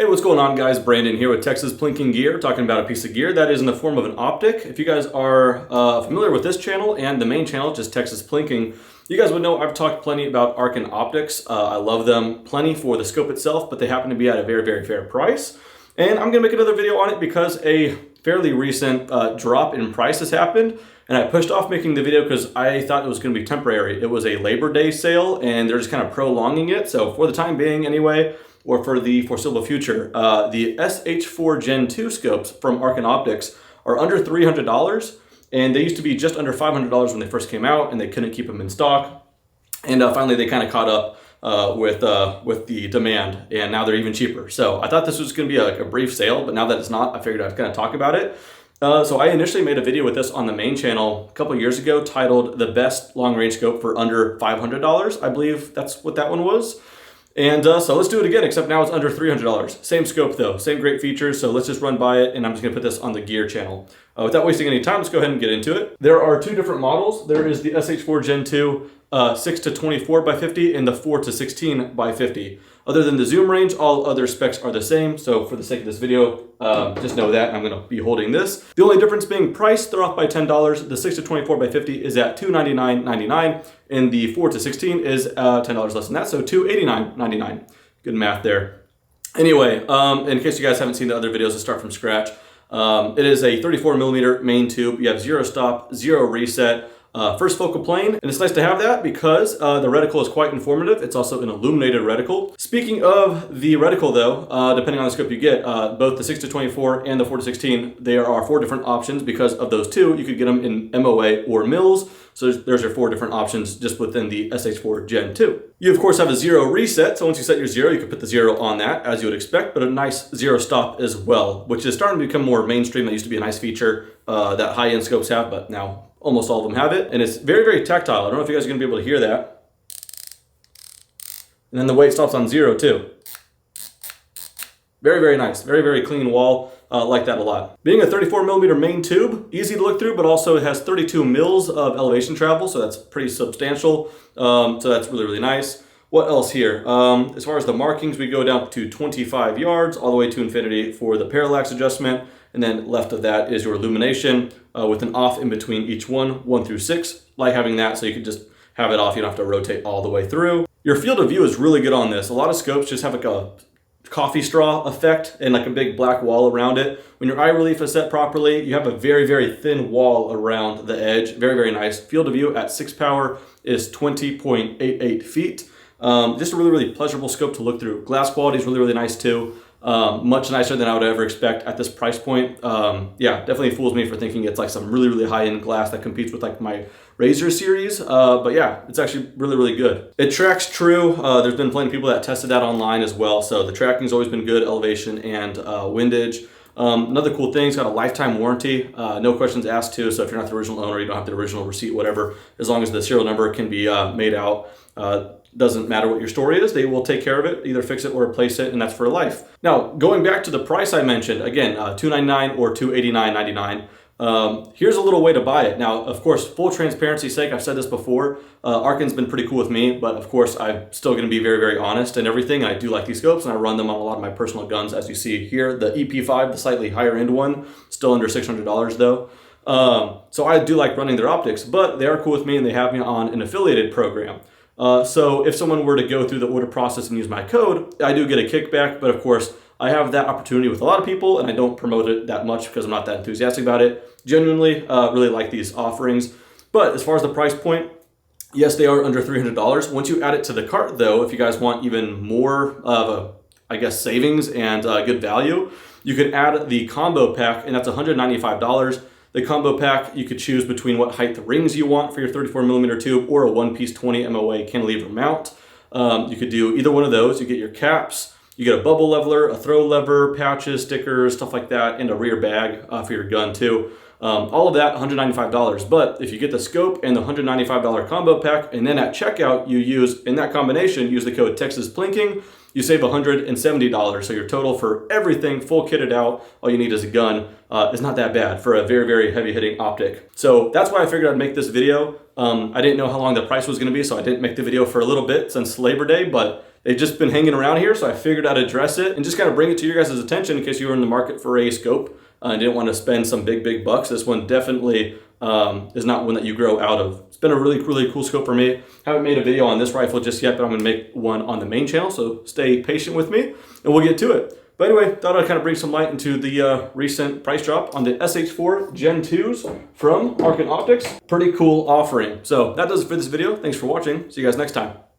Hey, what's going on, guys? Brandon here with Texas Plinking Gear, talking about a piece of gear that is in the form of an optic. If you guys are familiar with this channel and the main channel, just Texas Plinking, you guys would know I've talked plenty about Arken optics. I love them plenty for the scope itself, but they happen to be at a very, very fair price. And I'm going to make another video on it because a fairly recent drop in price has happened. And I pushed off making the video because I thought it was going to be temporary. It was a Labor Day sale and they're just kind of prolonging it. So for the time being anyway, or for the foreseeable future, the SH4 Gen 2 scopes from Arken Optics are under $300, and they used to be just under $500 when they first came out, and they couldn't keep them in stock. And finally, they kind of caught up with the demand, and now they're even cheaper. So I thought this was going to be a brief sale, but now that it's not, I figured I'd kind of talk about it. So I initially made a video with this on the main channel a couple years ago titled "The Best Long Range Scope for Under $500." I believe that's what that one was. And so let's do it again, except now it's under $300. Same scope though, same great features, so let's just run by it, and I'm just gonna put this on the gear channel. Without wasting any time, let's go ahead and get into it. There are two different models. There is the SH4 Gen 2 6 to 24 by 50 and the 4 to 16 by 50. Other than the zoom range, all other specs are the same, so for the sake of this video, just know that I'm gonna be holding this. The only difference being price, they're off by $10. The 6 to 24 by 50 is at $299.99, and the 4 to 16 is $10 less than that, so $289.99. Good math there. Anyway, in case you guys haven't seen the other videos, let's start from scratch. It is a 34mm main tube. You have zero stop, zero reset, first focal plane, and it's nice to have that because the reticle is quite informative. It's also an illuminated reticle. Speaking of the reticle though, depending on the scope you get, both the 6 to 24 and the 4 to 16, there are 4 different options. Because of those two, you could get them in MOA or mils. So there's your 4 different options just within the SH4 Gen 2. You of course have a zero reset, so once you set your zero, you can put the zero on that as you would expect, but a nice zero stop as well, which is starting to become more mainstream. That used to be a nice feature that high-end scopes have, but now almost all of them have it, and it's very, very tactile. I don't know if you guys are gonna be able to hear that. And then the weight stops on zero too. Very, very nice. Very, very clean wall. Like that a lot. Being a 34mm main tube, easy to look through, but also it has 32 mils of elevation travel, so that's pretty substantial. So that's really, really nice. What else here? As far as the markings, we go down to 25 yards, all the way to infinity for the parallax adjustment. And then left of that is your illumination with an off in between each one, 1 through 6. Like having that, so you can just have it off. You don't have to rotate all the way through. Your field of view is really good on this. A lot of scopes just have like a coffee straw effect and like a big black wall around it. When your eye relief is set properly, you have a very, very thin wall around the edge. Very, very nice. Field of view at 6 power is 20.88 feet. Just a really, really pleasurable scope to look through. Glass quality is really, really nice too. Much nicer than I would ever expect at this price point. Yeah, definitely fools me for thinking it's like some really, really high-end glass that competes with like my Razor series. But yeah, it's actually really, really good. It tracks true. There's been plenty of people that tested that online as well. So the tracking's always been good, elevation and windage. Another cool thing, it's got a lifetime warranty, no questions asked too. So if you're not the original owner, you don't have the original receipt, whatever, as long as the serial number can be made out. Doesn't matter what your story is, they will take care of it, either fix it or replace it, and that's for life. Now, going back to the price I mentioned, again, $299 or $289.99. Here's a little way to buy it. Now, of course, full transparency's sake, I've said this before, Arken's been pretty cool with me, but of course, I'm still gonna be very, very honest and everything. I do like these scopes, and I run them on a lot of my personal guns, as you see here. The EP5, the slightly higher end one, still under $600 though. So I do like running their optics, but they are cool with me, and they have me on an affiliated program. So if someone were to go through the order process and use my code, I do get a kickback, but of course I have that opportunity with a lot of people, and I don't promote it that much because I'm not that enthusiastic about it. Genuinely, really like these offerings. But as far as the price point, yes, they are under $300. Once you add it to the cart though, if you guys want even more of a, I guess, savings and good value, you could add the combo pack, and that's $195. The combo pack, you could choose between what height the rings you want for your 34mm tube or a one-piece 20 MOA cantilever mount. You could do either one of those. You get your caps, you get a bubble leveler, a throw lever, patches, stickers, stuff like that, and a rear bag for your gun too. All of that, $195. But if you get the scope and the $195 combo pack, and then at checkout you use, in that combination, use the code TexasPlinking, you save $170. So your total for everything, full kitted out, all you need is a gun, is not that bad for a very, very heavy hitting optic. So that's why I figured I'd make this video. I didn't know how long the price was gonna be, so I didn't make the video for a little bit since Labor Day, but they've just been hanging around here, so I figured I'd address it and just kind of bring it to your guys' attention in case you were in the market for a scope and didn't want to spend some big bucks. This one definitely is not one that you grow out of. It's been a really cool scope for me. Haven't made a video on this rifle just yet, but I'm gonna make one on the main channel, so stay patient with me and we'll get to it. But anyway, thought I'd kind of bring some light into the recent price drop on the SH4 Gen 2s from Argent Optics. Pretty cool offering. So that does it for this video. Thanks for watching. See you guys next time.